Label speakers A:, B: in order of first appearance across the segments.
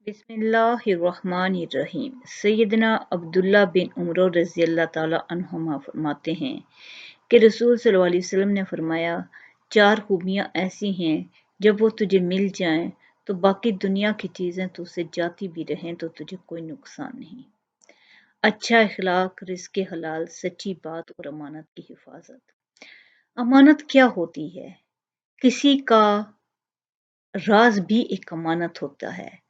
A: बिस्मिल्लाहिर्रहमानिर्रहीम। सैयदना अब्दुल्ला बिन उमर रज़ी अल्लाह ताला अन्हुमा फरमाते हैं कि रसूल सल्लल्लाहु अलैहि वसल्लम ने फरमाया, चार खूबियाँ ऐसी हैं जब वो तुझे मिल जाएं तो बाकी दुनिया की चीज़ें तुझसे जाती भी रहें तो तुझे कोई नुकसान नहीं। अच्छा इखलाक, रिज़्क़ हलाल, सच्ची बात और अमानत की हिफाजत। अमानत क्या होती है? किसी का राज भी एक अमानत होता है।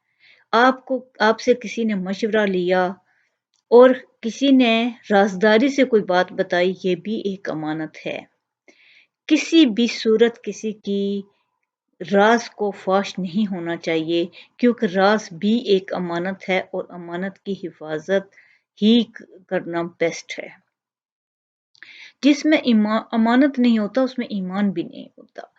A: आपसे किसी ने मशवरा लिया और किसी ने राजदारी से कोई बात बताई, ये भी एक अमानत है। किसी भी सूरत किसी की राज को फाश नहीं होना चाहिए, क्योंकि राज भी एक अमानत है और अमानत की हिफाजत ही करना बेस्ट है। जिसमें अमानत नहीं होता उसमें ईमान भी नहीं होता।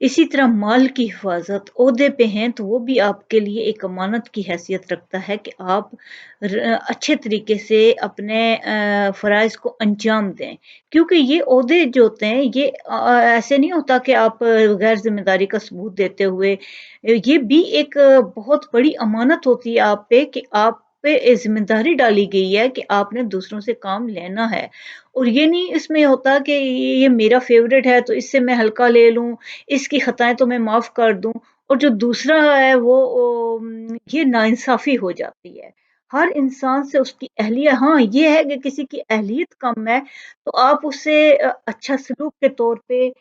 A: इसी तरह माल की हिफाजत, ओहदे पे हैं तो वो भी आपके लिए एक अमानत की हैसियत रखता है कि आप अच्छे तरीके से अपने फ़राइज़ को अंजाम दें, क्योंकि ये ओहदे जो होते हैं ये ऐसे नहीं होता कि आप गैर जिम्मेदारी का सबूत देते हुए, ये भी एक बहुत बड़ी अमानत होती है आप पे कि आप पे जिम्मेदारी डाली गई है कि आपने दूसरों से काम लेना है। और ये नहीं इसमें होता कि ये मेरा फेवरेट है तो इससे मैं हल्का ले लूं, इसकी खताएँ तो मैं माफ़ कर दूँ, और जो दूसरा है वो ये नाइंसाफ़ी हो जाती है। हर इंसान से उसकी हाँ, ये है कि किसी की अहलियत कम है, तो आप उससे अच्छा सलूक के तौर पे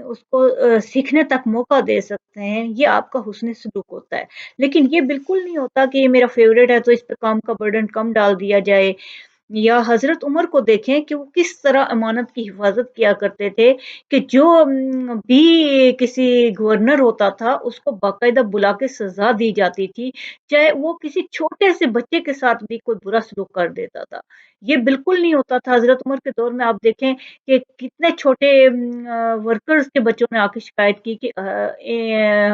A: उसको सीखने तक मौका दे सकते हैं, ये आपका हुस्न सलूक होता है। लेकिन ये बिल्कुल नहीं होता कि ये मेरा फ़ेवरेट है तो इस पे काम का बर्डन कम डाल दिया जाए। या हज़रत उमर को देखें कि वो किस तरह अमानत की हिफ़ाज़त किया करते थे कि जो भी किसी गवर्नर होता था, उसको बाकायदा बुला के सज़ा दी जाती थी, चाहे वो किसी छोटे से बच्चे के साथ भी कोई बुरा सलूक कर देता था। ये बिल्कुल नहीं होता था। हज़रत उमर के दौर में आप देखें कि कितने छोटे वर्कर्स के बच्चों ने आके शिकायत की कि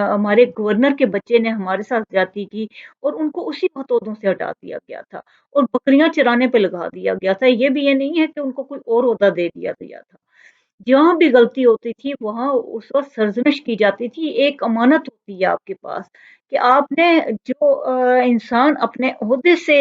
A: हमारे गवर्नर के बच्चे ने हमारे साथ ज़्यादती की, और उनको उसी वक़्त ओहदों से हटा दिया गया था। और बकरियाँ चराने पे लगा दिया गया था। ये नहीं है कि उनको कोई और ओहदा दे दिया गया था। जहाँ भी गलती होती थी वहाँ उस वक़्त सरज़नश की जाती थी। एक अमानत होती है आपके पास कि आपने जो इंसान अपने ओहदे से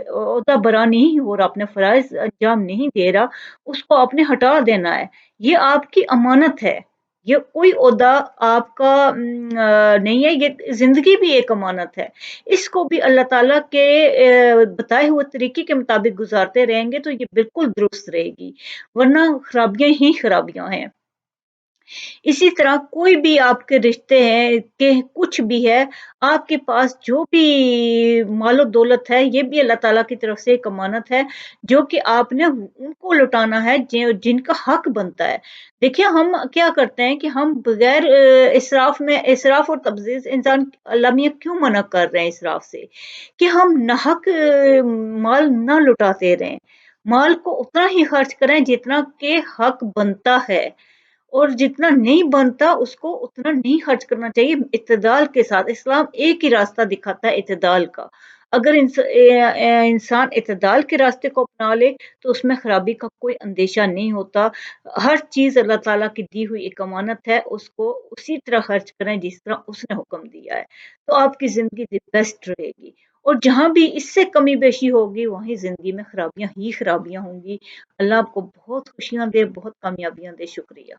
A: ओहदा बरा नहीं हो रहा, अपने फ़राइज़ अंजाम नहीं दे रहा, उसको आपने हटा देना है। ये आपकी अमानत है। ये कोई ओहदा आपका नहीं है, ये ज़िंदगी भी एक अमानत है। इसको भी अल्लाह ताला के बताए हुए तरीके के मुताबिक गुज़ारते रहेंगे तो ये बिल्कुल दुरुस्त रहेगी, वरना खराबियाँ ही खराबियाँ हैं। इसी तरह कोई भी आपके रिश्ते हैं के कुछ भी है, आपके पास जो भी मालो-दौलत है, ये भी अल्लाह ताला की तरफ से एक अमानत है, जो कि आपने उनको लौटाना है जिनका हक बनता है। देखिए हम क्या करते हैं कि हम बगैर इसराफ़ और तबज़ीज़, इंसान अल्लाह मियाँ क्यों मना कर रहे हैं इसराफ़ से? कि हम नाहक माल ना लुटाते रहें। माल को उतना ही खर्च करें जितना के हक बनता है। और जितना नहीं बनता उसको उतना नहीं खर्च करना चाहिए, इत्तेदाल के साथ। इस्लाम एक ही रास्ता दिखाता है इत्तेदाल का। अगर इंसान इत्तेदाल के रास्ते को अपना ले तो उसमें खराबी का कोई अंदेशा नहीं होता। हर चीज़ अल्लाह ताला की दी हुई एक अमानत है, उसको उसी तरह खर्च करें जिस तरह उसने हुक्म दिया है, तो आपकी ज़िंदगी द बेस्ट रहेगी। और जहाँ भी इससे कमी बेशी होगी वहीं ज़िंदगी में खराबियाँ ही खराबियाँ होंगी। अल्लाह आपको बहुत खुशियाँ दे, बहुत कामयाबियाँ दे। शुक्रिया।